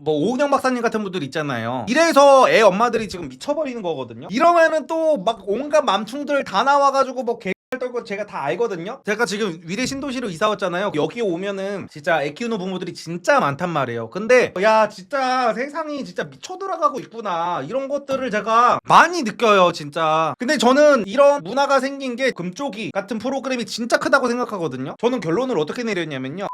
뭐 오은영 박사님 같은 분들 있잖아요. 이래서 애 엄마들이 지금 미쳐버리는 거거든요. 이러면은 또 막 온갖 맘충들 다 나와가지고 뭐 떨고 제가 다 알거든요. 제가 지금 위례 신도시로 이사 왔잖아요. 여기 오면은 진짜 애 키우는 부모들이 진짜 많단 말이에요. 근데 야 진짜 세상이 진짜 미쳐 돌아가고 있구나, 이런 것들을 제가 많이 느껴요 진짜. 근데 저는 이런 문화가 생긴 게 금쪽이 같은 프로그램이 진짜 크다고 생각하거든요. 저는 결론을 어떻게 내렸냐면요,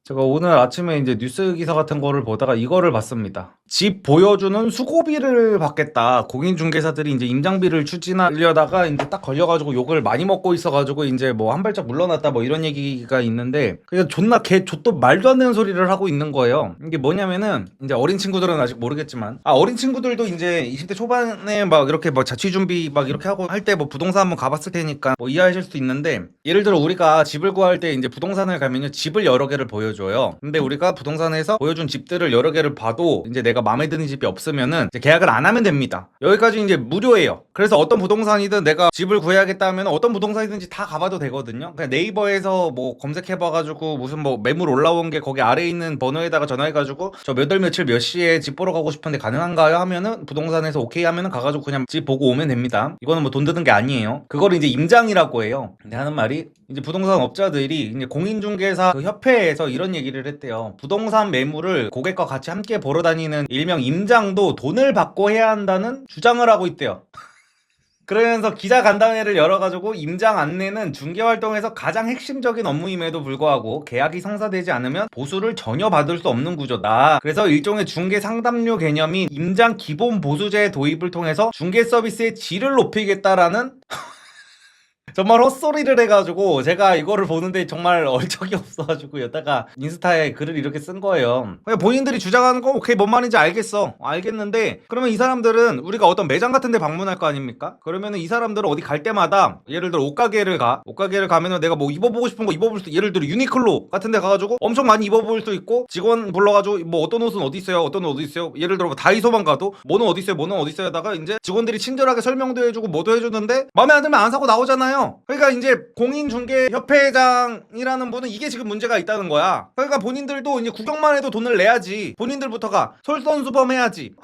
제가 오늘 아침에 이제 뉴스 기사 같은 거를 보다가 이거를 봤습니다. 집 보여주는 수고비를 받겠다. 공인중개사들이 이제 임장비를 추진하려다가 이제 딱 걸려가지고 욕을 많이 먹고 있어가지고 이제 뭐 한 발짝 물러났다 뭐 이런 얘기가 있는데, 그냥 존나 좆도 말도 안 되는 소리를 하고 있는 거예요. 이게 뭐냐면은 이제 어린 친구들은 아직 모르겠지만, 어린 친구들도 이제 20대 초반에 막 이렇게 뭐 자취준비 막 이렇게 하고 할 때 뭐 부동산 한번 가봤을 테니까 뭐 이해하실 수 있는데, 예를 들어 우리가 집을 구할 때 이제 부동산을 가면요 집을 여러 개를 보여줘요. 근데 우리가 부동산에서 보여준 집들을 여러 개를 봐도 이제 내가 마음에 드는 집이 없으면은 이제 계약을 안 하면 됩니다. 여기까지 이제 무료예요. 그래서 어떤 부동산이든 내가 집을 구해야겠다 하면 어떤 부동산이든지 다 가봐도 되거든요. 그냥 네이버에서 뭐 검색해봐가지고 무슨 뭐 매물 올라온 게 거기 아래에 있는 번호에다가 전화해가지고 저 몇 월 며칠 몇 시에 집 보러 가고 싶은데 가능한가요 하면은 부동산에서 오케이 하면은 가가지고 그냥 집 보고 오면 됩니다. 이거는 뭐 돈 드는 게 아니에요. 그거를 이제 임장이라고 해요. 근데 하는 말이 이제 부동산 업자들이 이제 공인중개사 그 협회에서 이런 얘기를 했대요. 부동산 매물을 고객과 같이 함께 보러 다니는 일명 임장도 돈을 받고 해야 한다는 주장을 하고 있대요. 그러면서 기자간담회를 열어가지고 임장 안내는 중개활동에서 가장 핵심적인 업무임에도 불구하고 계약이 성사되지 않으면 보수를 전혀 받을 수 없는 구조다. 그래서 일종의 중개 상담료 개념인 임장 기본 보수제 도입을 통해서 중개 서비스의 질을 높이겠다라는 정말 헛소리를 해가지고 제가 이거를 보는데 정말 얼척이 없어가지고 여다가 인스타에 글을 이렇게 쓴 거예요. 그냥 본인들이 주장하는 거 오케이 뭔 말인지 알겠는데, 그러면 이 사람들은 우리가 어떤 매장 같은 데 방문할 거 아닙니까? 그러면은 이 사람들은 어디 갈 때마다 예를 들어 옷가게를 가면은 내가 뭐 입어보고 싶은 거 입어볼 수, 예를 들어 유니클로 같은 데 가가지고 엄청 많이 입어볼 수 있고, 직원 불러가지고 뭐 어떤 옷은 어디 있어요, 어떤 옷 어디 있어요, 예를 들어 뭐 다이소만 가도 뭐는 어디 있어요, 뭐는 어디 있어요 하다가 이제 직원들이 친절하게 설명도 해주고 뭐도 해주는데 마음에 안 들면 안 사고 나오잖아요. 그러니까 이제 공인중개협회장이라는 분은 이게 지금 문제가 있다는 거야. 그러니까 본인들도 이제 구경만 해도 돈을 내야지. 본인들부터가 솔선수범해야지.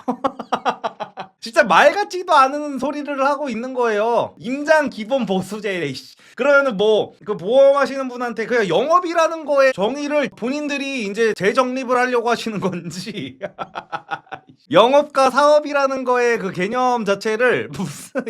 진짜 말 같지도 않은 소리를 하고 있는 거예요. 임장 기본 보수제래. 그러면은 뭐 그 보험하시는 분한테 그냥 영업이라는 거에 정의를 본인들이 이제 재정립을 하려고 하시는 건지 영업과 사업이라는 거에 그 개념 자체를 무슨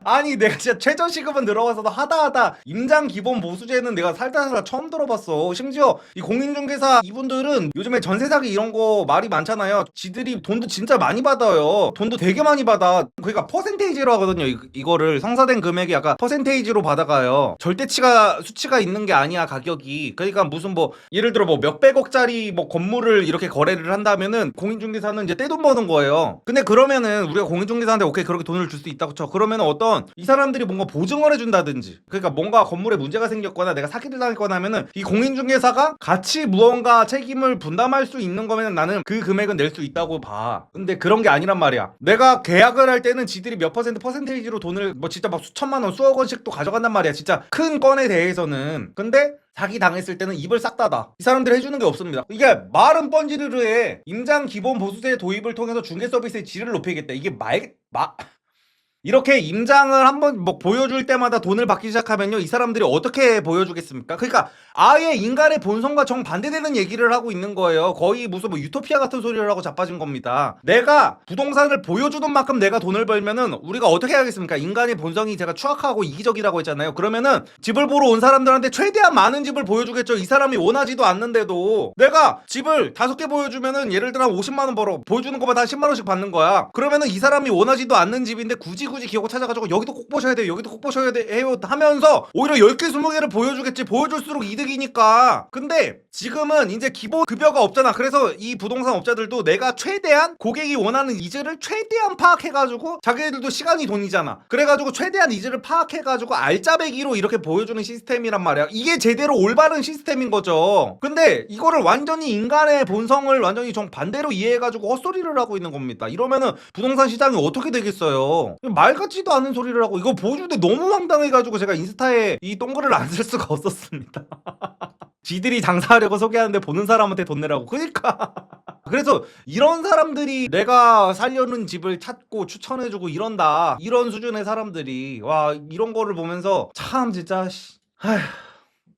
아니 내가 진짜 최저시급은 들어가서도 하다 임장 기본 보수제는 내가 살다 처음 들어봤어. 심지어 이 공인중개사 이분들은 요즘에 전세 사기 이런 거 말이 많잖아요. 지들이 돈도 진짜 많이 받아요. 돈도 되게 많이 받아. 그러니까 퍼센테이지로 하거든요. 이거를 성사된 금액이 약간 퍼센테이지로 받아가요. 절대치가 수치가 있는 게 아니야 가격이. 그러니까 무슨 뭐 예를 들어 뭐 몇백억짜리 뭐 건물을 이렇게 거래를 한다면은 공인중개사는 이제 떼돈 버는 거예요. 근데 그러면은 우리가 공인중개사한테 오케이 그렇게 돈을 줄 수 있다고 쳐. 그러면은 어떤 이 사람들이 뭔가 보증을 해준다든지, 그러니까 뭔가 건물에 문제가 생겼거나 내가 사기를 당했거나 하면은 이 공인중개사가 같이 무언가 책임을 분담할 수 있는 거면은 나는 그 금액은 낼 수 있다고 봐. 근데 그런 게 아니란 말이야. 내가 계약을 할 때는 지들이 몇 퍼센테이지로 돈을 뭐 진짜 막 수천만 원 수억 원씩 또 가져간단 말이야. 진짜 큰 건에 대해서는. 근데 사기 당했을 때는 입을 싹 닫아. 이 사람들이 해주는 게 없습니다. 이게 말은 뻔지르르 해. 임장 기본 보수제 도입을 통해서 중개 서비스의 질을 높이겠다. 이게 이렇게 임장을 한번 뭐 보여줄 때마다 돈을 받기 시작하면요 이 사람들이 어떻게 보여주겠습니까? 그러니까 아예 인간의 본성과 정반대되는 얘기를 하고 있는 거예요. 거의 무슨 뭐 유토피아 같은 소리를 하고 자빠진 겁니다. 내가 부동산을 보여주는 만큼 내가 돈을 벌면은 우리가 어떻게 하겠습니까? 인간의 본성이 제가 추악하고 이기적이라고 했잖아요. 그러면은 집을 보러 온 사람들한테 최대한 많은 집을 보여주겠죠. 이 사람이 원하지도 않는데도 내가 집을 5개 보여주면은 예를 들어 한 50만 원 벌어. 보여주는 것마다 한 10만 원씩 받는 거야. 그러면은 이 사람이 원하지도 않는 집인데 굳이 기어고 찾아가지고 여기도 꼭 보셔야 돼요, 여기도 꼭 보셔야 돼요 하면서 오히려 10개 20개를 보여주겠지. 보여줄수록 이득이니까. 근데 지금은 이제 기본 급여가 없잖아. 그래서 이 부동산 업자들도 내가 최대한 고객이 원하는 니즈를 최대한 파악해가지고, 자기들도 시간이 돈이잖아. 그래가지고 최대한 니즈를 파악해가지고 알짜배기로 이렇게 보여주는 시스템이란 말이야. 이게 제대로 올바른 시스템인 거죠. 근데 이거를 완전히 인간의 본성을 완전히 정반대로 이해해가지고 헛소리를 하고 있는 겁니다. 이러면은 부동산 시장이 어떻게 되겠어요? 말 같지도 않은 소리를 하고 이거 보여주는데 너무 황당해가지고 제가 인스타에 이 동글을 안 쓸 수가 없었습니다. 지들이 장사하려고 소개하는데 보는 사람한테 돈 내라고. 그러니까 그래서 이런 사람들이 내가 살려는 집을 찾고 추천해주고 이런다, 이런 수준의 사람들이, 와, 이런 거를 보면서 참 진짜 아휴.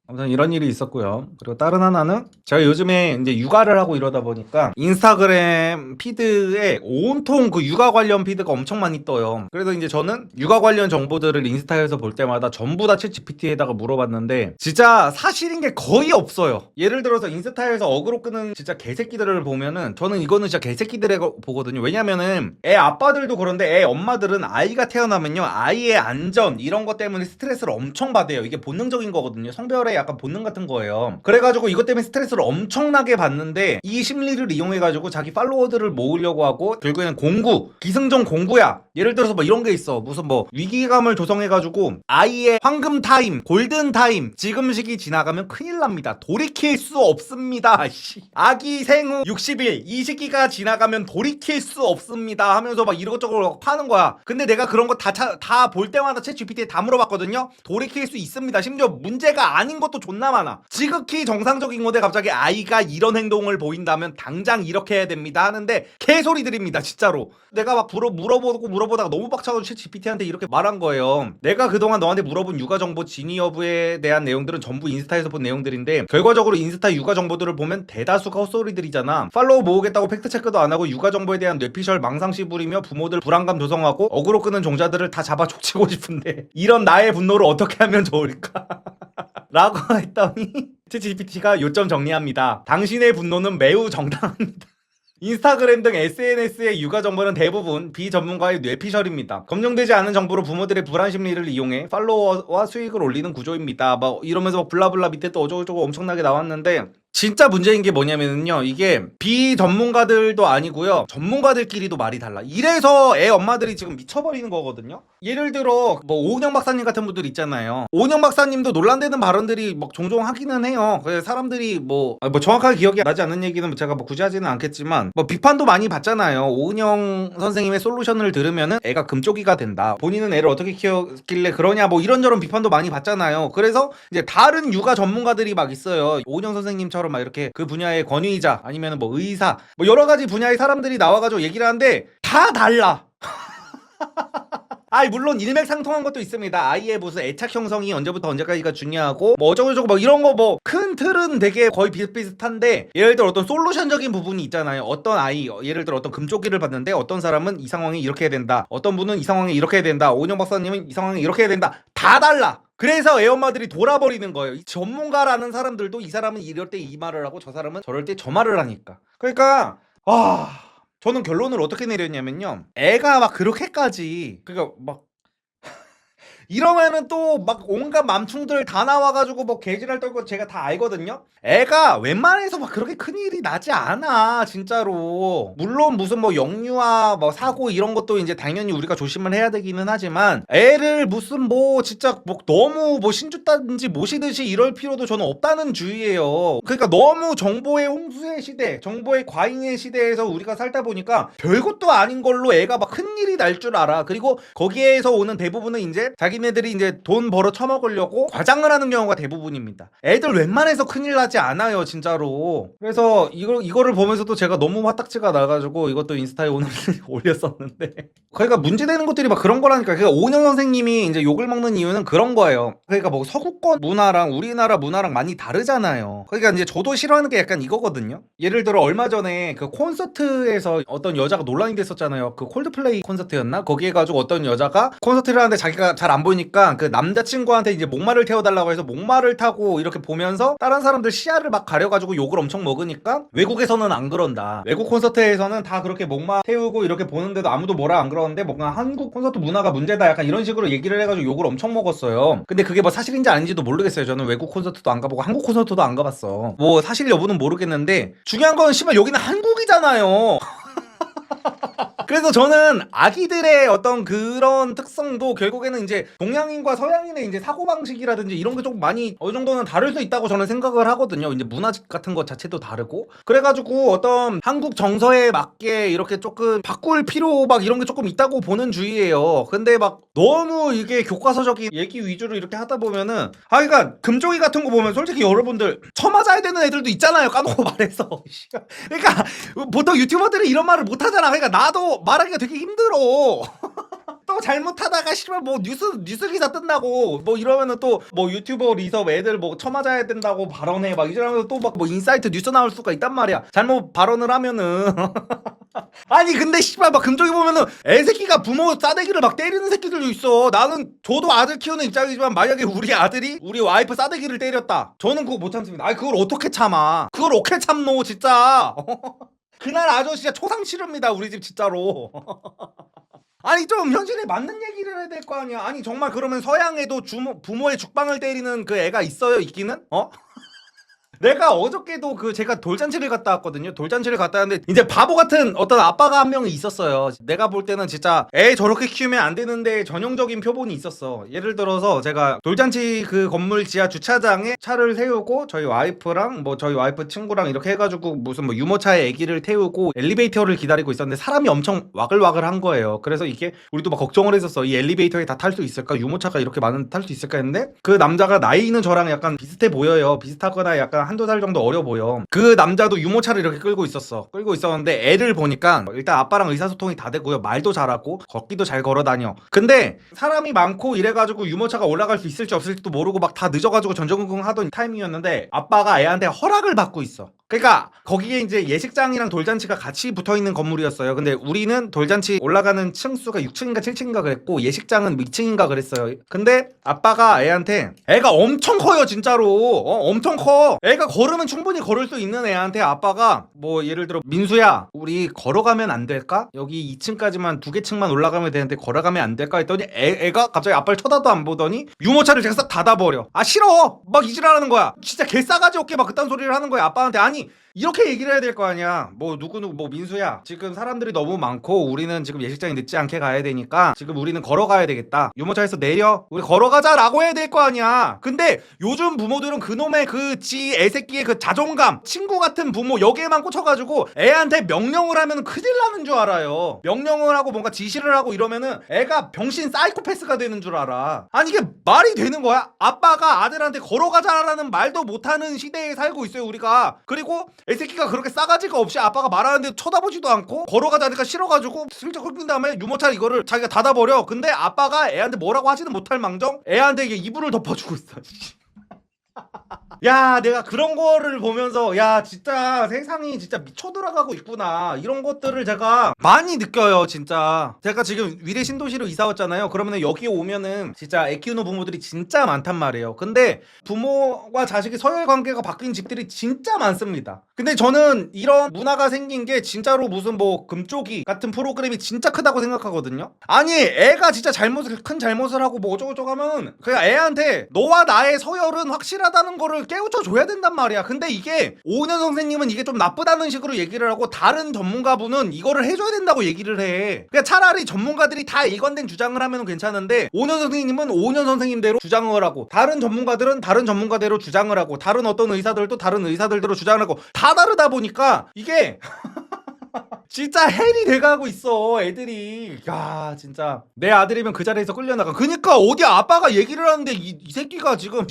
아무튼 이런 일이 있었고요. 그리고 다른 하나는 제가 요즘에 이제 육아를 하고 이러다 보니까 인스타그램 피드에 온통 그 육아 관련 피드가 엄청 많이 떠요. 그래서 이제 저는 육아 관련 정보들을 인스타에서 볼 때마다 전부 다 챗GPT에다가 물어봤는데 진짜 사실인 게 거의 없어요. 예를 들어서 인스타에서 어그로 끄는 진짜 개새끼들을 보면은 저는 이거는 진짜 개새끼들에 보거든요. 왜냐면은 애 아빠들도 그런데 애 엄마들은 아이가 태어나면요, 아이의 안전 이런 것 때문에 스트레스를 엄청 받아요. 이게 본능적인 거거든요. 성별의 약간 본능 같은 거예요. 그래가지고 이것 때문에 스트레스를 엄청나게 받는데 이 심리를 이용해가지고 자기 팔로워들을 모으려고 하고 결국에는 공구, 기승전 공구야. 예를 들어서 뭐 이런 게 있어. 무슨 뭐 위기감을 조성해가지고 아이의 황금 타임, 골든 타임, 지금 시기 지나가면 큰일 납니다. 돌이킬 수 없습니다. 아기 생후 60일 이 시기가 지나가면 돌이킬 수 없습니다 하면서 막 이것저것 파는 거야. 근데 내가 그런 거 다 볼 때마다 챗 GPT에 다 물어봤거든요. 돌이킬 수 있습니다. 심지어 문제가 아닌 것도 존나 많아. 지극히 정상적인 건데 갑자기 아이가 이런 행동을 보인다면 당장 이렇게 해야 됩니다 하는데 개소리들입니다 진짜로. 내가 막 물어보다가 너무 빡쳐가지고 챗 GPT한테 이렇게 말한 거예요. 내가 그동안 너한테 물어본 육아 정보 진위 여부에 대한 내용들은 전부 인스타에서 본 내용들인데 결과적으로 인스타 육아 정보들을 보면 대다수가 헛소리들이잖아. 팔로우 모으겠다고 팩트체크도 안 하고 육아 정보에 대한 뇌피셜 망상시 부리며 부모들 불안감 조성하고 어그로 끄는 종자들을 다 잡아 족치고 싶은데 이런 나의 분노를 어떻게 하면 좋을까? 라고 했더니 챗GPT가 요점 정리합니다. 당신의 분노는 매우 정당합니다. 인스타그램 등 SNS의 육아 정보는 대부분 비전문가의 뇌피셜입니다. 검증되지 않은 정보로 부모들의 불안 심리를 이용해 팔로워와 수익을 올리는 구조입니다. 막 이러면서 막 블라블라 밑에 또 어쩌고저쩌고 엄청나게 나왔는데 진짜 문제인 게 뭐냐면요, 이게 비전문가들도 아니고요, 전문가들끼리도 말이 달라. 이래서 애 엄마들이 지금 미쳐버리는 거거든요. 예를 들어 뭐 오은영 박사님 같은 분들 있잖아요. 오은영 박사님도 논란되는 발언들이 막 종종 하기는 해요. 그래서 사람들이 뭐 정확하게 기억이 나지 않는 얘기는 제가 뭐 굳이 하지는 않겠지만 뭐 비판도 많이 받잖아요. 오은영 선생님의 솔루션을 들으면은 애가 금쪽이가 된다, 본인은 애를 어떻게 키웠길래 그러냐, 뭐 이런저런 비판도 많이 받잖아요. 그래서 이제 다른 육아 전문가들이 막 있어요. 오은영 선생님처럼 막 이렇게 그 분야의 권위자 아니면 뭐 의사 뭐 여러 가지 분야의 사람들이 나와가지고 얘기를 하는데 다 달라. 물론 일맥상통한 것도 있습니다. 아이의 무슨 애착 형성이 언제부터 언제까지가 중요하고 뭐 어쩌고저쩌고 뭐 이런 거 뭐 큰 틀은 되게 거의 비슷비슷한데 예를 들어 어떤 솔루션적인 부분이 있잖아요. 어떤 아이, 예를 들어 어떤 금쪽이를 봤는데 어떤 사람은 이 상황이 이렇게 해야 된다, 어떤 분은 이 상황이 이렇게 해야 된다, 오은영 박사님은 이 상황이 이렇게 해야 된다, 다 달라. 그래서 애엄마들이 돌아버리는 거예요. 이 전문가라는 사람들도 이 사람은 이럴 때 이 말을 하고 저 사람은 저럴 때 저 말을 하니까. 그러니까 저는 결론을 어떻게 내렸냐면요, 애가 막 그렇게까지 그러니까 막 이러면은 또 막 온갖 맘충들 다 나와가지고 뭐 개지랄 떨고 제가 다 알거든요. 애가 웬만해서 막 그렇게 큰일이 나지 않아 진짜로. 물론 무슨 뭐 영유아 뭐 사고 이런 것도 이제 당연히 우리가 조심을 해야 되기는 하지만 애를 무슨 뭐 진짜 뭐 너무 뭐 신주단지 모시듯이 이럴 필요도 저는 없다는 주의예요. 그러니까 너무 정보의 홍수의 시대, 정보의 과잉의 시대에서 우리가 살다 보니까 별것도 아닌 걸로 애가 막 큰일이 날 줄 알아. 그리고 거기에서 오는 대부분은 이제 자기네들이 이제 돈 벌어 처먹으려고 과장을 하는 경우가 대부분입니다. 애들 웬만해서 큰일 나지 않아요 진짜로. 그래서 이거를 보면서도 제가 너무 화딱지가 나가지고 이것도 인스타에 오늘 올렸었는데 그러니까 문제되는 것들이 막 그런 거라니까. 그러니까 오은영 선생님이 이제 욕을 먹는 이유는 그런 거예요. 그러니까 뭐 서구권 문화랑 우리나라 문화랑 많이 다르잖아요. 그러니까 이제 저도 싫어하는 게 약간 이거거든요. 예를 들어 얼마 전에 그 콘서트에서 어떤 여자가 논란이 됐었잖아요. 그 콜드플레이 콘서트였나? 거기에 가지고 어떤 여자가 콘서트를 하는데 자기가 잘 안 보이니까 그 남자친구한테 이제 목마를 태워달라고 해서 목마를 타고 이렇게 보면서 다른 사람들 시야를 막 가려가지고 욕을 엄청 먹으니까 외국에서는 안 그런다, 외국 콘서트에서는 다 그렇게 목마 태우고 이렇게 보는데도 아무도 뭐라 안 그러는데 뭔가 한국 콘서트 문화가 문제다, 약간 이런 식으로 얘기를 해가지고 욕을 엄청 먹었어요. 근데 그게 뭐 사실인지 아닌지도 모르겠어요. 저는 외국 콘서트도 안 가보고 한국 콘서트도 안 가봤어. 뭐 사실 여부는 모르겠는데 중요한 건 씨발 여기는 한국이잖아요. 그래서 저는 아기들의 어떤 그런 특성도 결국에는 이제 동양인과 서양인의 이제 사고방식이라든지 이런 게 좀 많이 어느 정도는 다를 수 있다고 저는 생각을 하거든요. 이제 문화 같은 것 자체도 다르고. 그래가지고 어떤 한국 정서에 맞게 이렇게 조금 바꿀 필요 막 이런 게 조금 있다고 보는 주의예요. 근데 막 너무 이게 교과서적인 얘기 위주로 이렇게 하다 보면은 그러니까 금쪽이 같은 거 보면 솔직히 여러분들 처맞아야 되는 애들도 있잖아요. 까놓고 말해서. 그러니까 보통 유튜버들이 이런 말을 못 하잖아. 그러니까 나도 말하기가 되게 힘들어. 또 잘못하다가 씨발 뭐 뉴스 기사 뜬다고 뭐 이러면은 또 뭐 유튜버 리섭 애들 뭐 처맞아야 된다고 발언해 막 이러면서 또 막 뭐 인사이트 뉴스 나올 수가 있단 말이야. 잘못 발언을 하면은. 아니 근데 씨발 막 금쪽이 보면은 애새끼가 부모 싸대기를 막 때리는 새끼들도 있어. 나는 저도 아들 키우는 입장이지만 만약에 우리 아들이 우리 와이프 싸대기를 때렸다. 저는 그거 못 참습니다. 아니 그걸 어떻게 참아? 그걸 어떻게 참노 진짜. 그날 아주 진짜 초상치릅니다 우리 집 진짜로. 아니 좀 현실에 맞는 얘기를 해야 될 거 아니야. 아니 정말 그러면 서양에도 부모의 죽방을 때리는 그 애가 있어요 있기는? 어? 내가 어저께도 제가 돌잔치를 갔다 왔거든요. 돌잔치를 갔다 왔는데 이제 바보 같은 어떤 아빠가 한 명이 있었어요. 내가 볼 때는 진짜 애 저렇게 키우면 안 되는데 전형적인 표본이 있었어. 예를 들어서 제가 돌잔치 그 건물 지하 주차장에 차를 세우고 저희 와이프랑 뭐 저희 와이프 친구랑 이렇게 해가지고 무슨 뭐 유모차에 아기를 태우고 엘리베이터를 기다리고 있었는데 사람이 엄청 와글와글 한 거예요. 그래서 이게 우리도 막 걱정을 했었어. 이 엘리베이터에 다 탈 수 있을까? 유모차가 이렇게 많은 탈 수 있을까 했는데 그 남자가 나이는 저랑 약간 비슷해 보여요. 비슷하거나 약간 한두 살 정도 어려 보여. 그 남자도 유모차를 이렇게 끌고 있었는데 애를 보니까 일단 아빠랑 의사소통이 다 되고요. 말도 잘하고 걷기도 잘 걸어다녀. 근데 사람이 많고 이래가지고 유모차가 올라갈 수 있을지 없을지도 모르고 막 다 늦어가지고 전전긍긍 하던 타이밍이었는데 아빠가 애한테 허락을 받고 있어. 그러니까 거기에 이제 예식장이랑 돌잔치가 같이 붙어있는 건물이었어요. 근데 우리는 돌잔치 올라가는 층수가 6층인가 7층인가 그랬고 예식장은 2층인가 그랬어요. 근데 아빠가 애한테 애가 엄청 커요 진짜로. 엄청 커. 애가 걸으면 충분히 걸을 수 있는 애한테 아빠가 뭐 예를 들어 민수야 우리 걸어가면 안 될까? 여기 2층까지만 2개 층만 올라가면 되는데 걸어가면 안 될까? 했더니 애가 갑자기 아빠를 쳐다도 안 보더니 유모차를 제가 싹 닫아버려. 아 싫어 막 이질하는 거야. 진짜 개싸가지 없게 막 그딴 소리를 하는 거야 아빠한테. 아니 이렇게 얘기를 해야 될 거 아니야. 뭐 누구누구 뭐 민수야 지금 사람들이 너무 많고 우리는 지금 예식장에 늦지 않게 가야 되니까 지금 우리는 걸어가야 되겠다. 유모차에서 내려 우리 걸어가자 라고 해야 될 거 아니야. 근데 요즘 부모들은 그놈의 그 지 애새끼의 그 자존감 친구 같은 부모 여기에만 꽂혀가지고 애한테 명령을 하면 큰일 나는 줄 알아요. 명령을 하고 뭔가 지시를 하고 이러면은 애가 병신 사이코패스가 되는 줄 알아. 아니 이게 말이 되는 거야? 아빠가 아들한테 걸어가자라는 말도 못하는 시대에 살고 있어요 우리가. 그리고 애새끼가 그렇게 싸가지가 없이 아빠가 말하는데 쳐다보지도 않고 걸어가자니까 싫어가지고 슬쩍 훑은 다음에 유모차 이거를 자기가 닫아버려. 근데 아빠가 애한테 뭐라고 하지는 못할 망정 애한테 이게 이불을 덮어주고 있어. 야 내가 그런 거를 보면서 야 진짜 세상이 진짜 미쳐 들어가고 있구나 이런 것들을 제가 많이 느껴요. 진짜 제가 지금 위례 신도시로 이사 왔잖아요. 그러면 여기 오면은 진짜 애 키우는 부모들이 진짜 많단 말이에요. 근데 부모와 자식의 서열 관계가 바뀐 집들이 진짜 많습니다. 근데 저는 이런 문화가 생긴 게 진짜로 무슨 뭐 금쪽이 같은 프로그램이 진짜 크다고 생각하거든요. 아니 애가 진짜 큰 잘못을 하고 뭐 어쩌고저쩌고 하면 그냥 애한테 너와 나의 서열은 확실하다는 거를 깨우쳐 줘야 된단 말이야. 근데 이게 오은현 선생님은 이게 좀 나쁘다는 식으로 얘기를 하고 다른 전문가분은 이거를 해줘야 된다고 얘기를 해. 그러니까 차라리 전문가들이 다 일관된 주장을 하면 괜찮은데 오은현 선생님은 오은현 선생님대로 주장을 하고 다른 전문가들은 다른 전문가대로 주장을 하고 다른 어떤 의사들도 다른 의사들대로 주장을 하고 다 다르다 보니까 이게 진짜 헬이 돼가고 있어 애들이. 야 진짜 내 아들이면 그 자리에서 끌려나가. 그니까 어디 아빠가 얘기를 하는데 이 새끼가 지금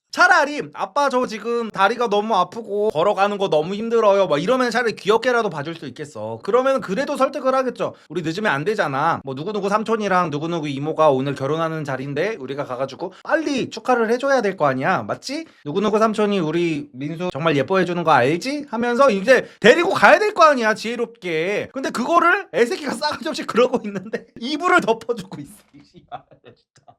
차라리 아빠 저 지금 다리가 너무 아프고 걸어가는 거 너무 힘들어요 막 이러면 차라리 귀엽게라도 봐줄 수 있겠어. 그러면 그래도 설득을 하겠죠. 우리 늦으면 안 되잖아. 뭐 누구누구 삼촌이랑 누구누구 이모가 오늘 결혼하는 자리인데 우리가 가가지고 빨리 축하를 해줘야 될 거 아니야. 맞지? 누구누구 삼촌이 우리 민수 정말 예뻐해주는 거 알지? 하면서 이제 데리고 가야 될 거 아니야 지혜롭게. 근데 그거를 애새끼가 싸가지 없이 그러고 있는데 이불을 덮어주고 있어. 진짜.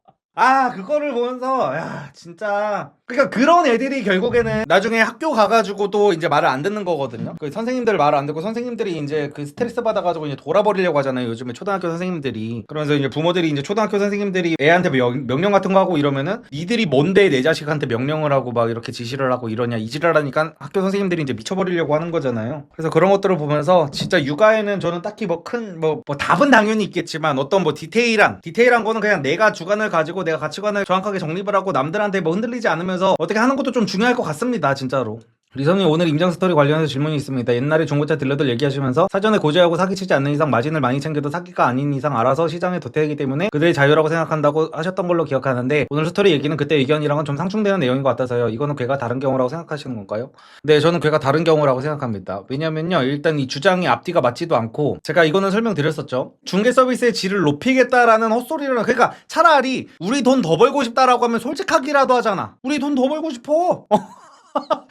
그거를 보면서 야 진짜 그러니까 그런 애들이 결국에는 나중에 학교 가가지고 또 이제 말을 안 듣는 거거든요. 그 선생님들 말을 안 듣고 선생님들이 이제 그 스트레스 받아가지고 이제 돌아버리려고 하잖아요. 요즘에 초등학교 선생님들이. 그러면서 이제 부모들이 이제 초등학교 선생님들이 애한테 명령 같은 거 하고 이러면은 니들이 뭔데 내 자식한테 명령을 하고 막 이렇게 지시를 하고 이러냐 이지랄하니까 학교 선생님들이 이제 미쳐버리려고 하는 거잖아요. 그래서 그런 것들을 보면서 진짜 육아에는 저는 딱히 뭐 큰 뭐 답은 당연히 있겠지만 어떤 뭐 디테일한 거는 그냥 내가 주관을 가지고 내가 가치관을 정확하게 정립을 하고 남들한테 뭐 흔들리지 않으면서 어떻게 하는 것도 좀 중요할 것 같습니다. 진짜로. 리선님 오늘 임장 스토리 관련해서 질문이 있습니다. 옛날에 중고차 딜러들 얘기하시면서 사전에 고지하고 사기치지 않는 이상 마진을 많이 챙겨도 사기가 아닌 이상 알아서 시장에 도태하기 때문에 그들의 자유라고 생각한다고 하셨던 걸로 기억하는데 오늘 스토리 얘기는 그때 의견이랑은 좀 상충되는 내용인 것 같아서요. 이거는 괴가 다른 경우라고 생각하시는 건가요? 네, 저는 괴가 다른 경우라고 생각합니다. 왜냐면요, 일단 이 주장이 앞뒤가 맞지도 않고 제가 이거는 설명드렸었죠. 중개 서비스의 질을 높이겠다라는 헛소리를 그러니까 차라리 우리 돈 더 벌고 싶다라고 하면 솔직하기라도 하잖아. 우리 돈 더 벌고 싶어.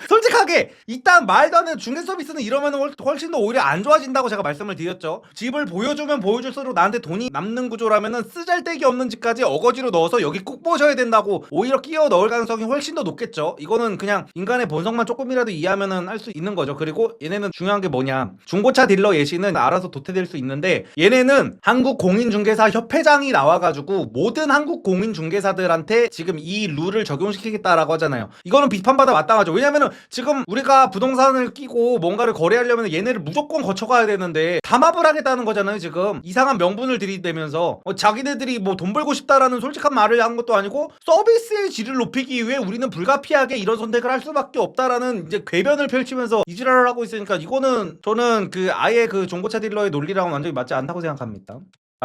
솔직하게 이딴 말도 안 되는 중개 서비스는 이러면 훨씬 더 오히려 안 좋아진다고 제가 말씀을 드렸죠. 집을 보여주면 보여줄수록 나한테 돈이 남는 구조라면은 쓰잘데기 없는 집까지 어거지로 넣어서 여기 꼭 보셔야 된다고 오히려 끼워 넣을 가능성이 훨씬 더 높겠죠. 이거는 그냥 인간의 본성만 조금이라도 이해하면은 할 수 있는 거죠. 그리고 얘네는 중요한 게 뭐냐, 중고차 딜러 예시는 알아서 도태될 수 있는데 얘네는 한국공인중개사 협회장이 나와가지고 모든 한국공인중개사들한테 지금 이 룰을 적용시키겠다라고 하잖아요. 이거는 비판받아 마땅하죠. 왜냐면은 지금 우리가 부동산을 끼고 뭔가를 거래하려면 얘네를 무조건 거쳐가야 되는데 담합을 하겠다는 거잖아요. 지금 이상한 명분을 들이대면서 자기네들이 뭐 돈 벌고 싶다라는 솔직한 말을 한 것도 아니고 서비스의 질을 높이기 위해 우리는 불가피하게 이런 선택을 할 수밖에 없다라는 이제 궤변을 펼치면서 이지랄을 하고 있으니까 이거는 저는 그 아예 그 중고차 딜러의 논리랑은 완전히 맞지 않다고 생각합니다.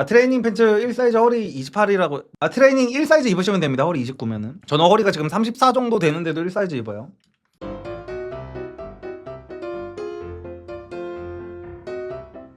트레이닝 팬츠 1사이즈 허리 28이라고 트레이닝 1사이즈 입으시면 됩니다. 허리 29면은 저는 허리가 지금 34 정도 되는데도 1사이즈 입어요.